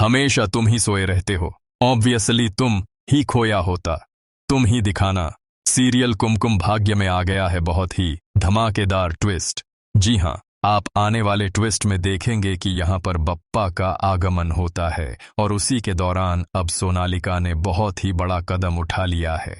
हमेशा तुम ही सोए रहते हो। ऑब्वियसली तुम ही खोया होता, तुम ही दिखाना। सीरियल कुमकुम भाग्य में आ गया है बहुत ही धमाकेदार ट्विस्ट। जी हाँ, आप आने वाले ट्विस्ट में देखेंगे कि यहाँ पर बप्पा का आगमन होता है और उसी के दौरान अब सोनालिका ने बहुत ही बड़ा कदम उठा लिया है।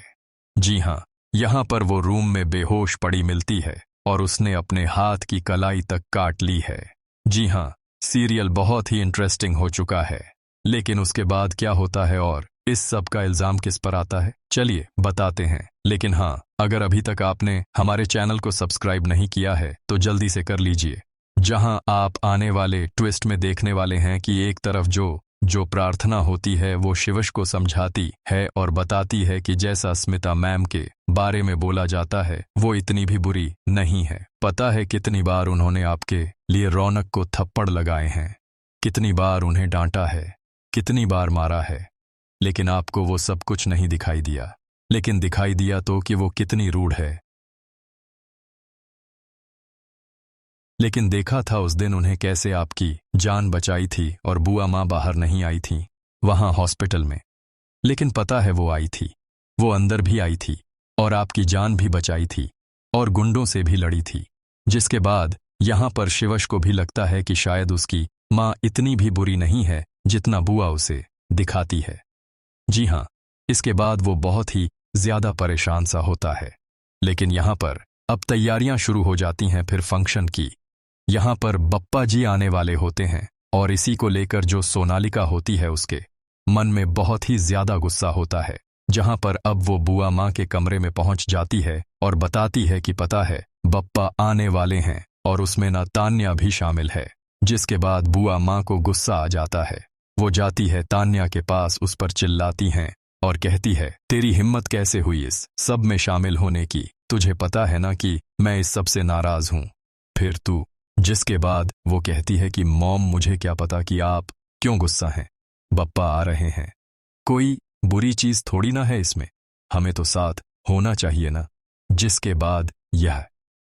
जी हाँ, यहाँ पर वो रूम में बेहोश पड़ी मिलती है और उसने अपने हाथ की कलाई तक काट ली है। जी हाँ, सीरियल बहुत ही इंटरेस्टिंग हो चुका है, लेकिन उसके बाद क्या होता है और इस सब का इल्जाम किस पर आता है, चलिए बताते हैं। लेकिन हाँ, अगर अभी तक आपने हमारे चैनल को सब्सक्राइब नहीं किया है तो जल्दी से कर लीजिए, जहां आप आने वाले ट्विस्ट में देखने वाले हैं कि एक तरफ जो प्रार्थना होती है वो शिवश को समझाती है और बताती है कि जैसा स्मिता मैम के बारे में बोला जाता है वो इतनी भी बुरी नहीं है। पता है कितनी बार उन्होंने आपके लिए रौनक को थप्पड़ लगाए हैं, कितनी बार उन्हें डांटा है, कितनी बार मारा है, लेकिन आपको वो सब कुछ नहीं दिखाई दिया। लेकिन दिखाई दिया तो कि वो कितनी रूढ़ है। लेकिन देखा था उस दिन उन्हें कैसे आपकी जान बचाई थी और बुआ माँ बाहर नहीं आई थी वहां हॉस्पिटल में। लेकिन पता है वो आई थी, वो अंदर भी आई थी और आपकी जान भी बचाई थी और गुंडों से भी लड़ी थी। जिसके बाद यहां पर शिवश को भी लगता है कि शायद उसकी माँ इतनी भी बुरी नहीं है जितना बुआ उसे दिखाती है। जी हाँ, इसके बाद वो बहुत ही ज्यादा परेशान सा होता है। लेकिन यहां पर अब तैयारियां शुरू हो जाती हैं फिर फंक्शन की। यहां पर बप्पा जी आने वाले होते हैं और इसी को लेकर जो सोनालिका होती है उसके मन में बहुत ही ज्यादा गुस्सा होता है। जहां पर अब वो बुआ माँ के कमरे में पहुंच जाती है और बताती है कि पता है बप्पा आने वाले हैं और उसमें ना तान्या भी शामिल है। जिसके बाद बुआ माँ को गुस्सा आ जाता है, वो जाती है तान्या के पास, उस पर चिल्लाती हैं और कहती है तेरी हिम्मत कैसे हुई इस सब में शामिल होने की, तुझे पता है ना कि मैं इस सब से नाराज हूं, फिर तू। जिसके बाद वो कहती है कि मॉम मुझे क्या पता कि आप क्यों गुस्सा हैं, बप्पा आ रहे हैं, कोई बुरी चीज थोड़ी ना है इसमें, हमें तो साथ होना चाहिए ना। जिसके बाद यह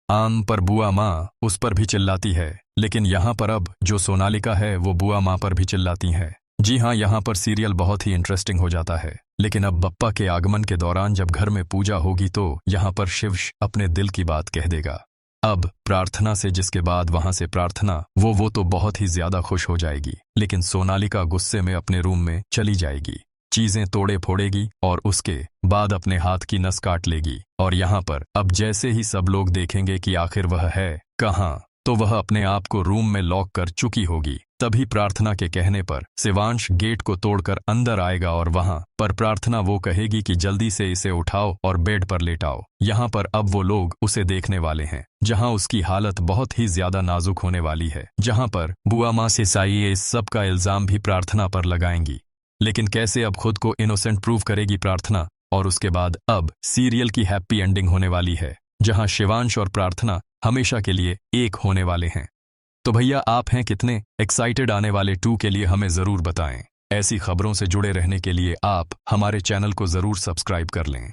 आम पर बुआ माँ उस पर भी चिल्लाती है, लेकिन यहाँ पर अब जो सोनालिका है वो बुआ माँ पर भी चिल्लाती है। जी हाँ, यहाँ पर सीरियल बहुत ही इंटरेस्टिंग हो जाता है। लेकिन अब बप्पा के आगमन के दौरान जब घर में पूजा होगी तो यहाँ पर शिव अपने दिल की बात कह देगा। अब प्रार्थना से, जिसके बाद वहां से प्रार्थना वो तो बहुत ही ज्यादा खुश हो जाएगी, लेकिन सोनालिका गुस्से में अपने रूम में चली जाएगी, चीजें तोड़े फोड़ेगी और उसके बाद अपने हाथ की नस काट लेगी। और यहाँ पर अब जैसे ही सब लोग देखेंगे कि आखिर वह है कहाँ, तो वह अपने आप को रूम में लॉक कर चुकी होगी। तभी प्रार्थना के कहने पर शिवांश गेट को तोड़कर अंदर आएगा और वहां पर प्रार्थना वो कहेगी कि जल्दी से इसे उठाओ और बेड पर लेटाओ। यहाँ पर अब वो लोग उसे देखने वाले हैं, जहां उसकी हालत बहुत ही ज्यादा नाजुक होने वाली है। जहां पर बुआ माँ से साई इस सब का इल्जाम भी प्रार्थना पर लगाएंगी, लेकिन कैसे अब खुद को इनोसेंट प्रूव करेगी प्रार्थना। और उसके बाद अब सीरियल की हैप्पी एंडिंग होने वाली है, जहां शिवांश और प्रार्थना हमेशा के लिए एक होने वाले हैं। तो भैया आप हैं कितने एक्साइटेड आने वाले 2 के लिए, हमें जरूर बताएं। ऐसी खबरों से जुड़े रहने के लिए आप हमारे चैनल को जरूर सब्सक्राइब कर लें।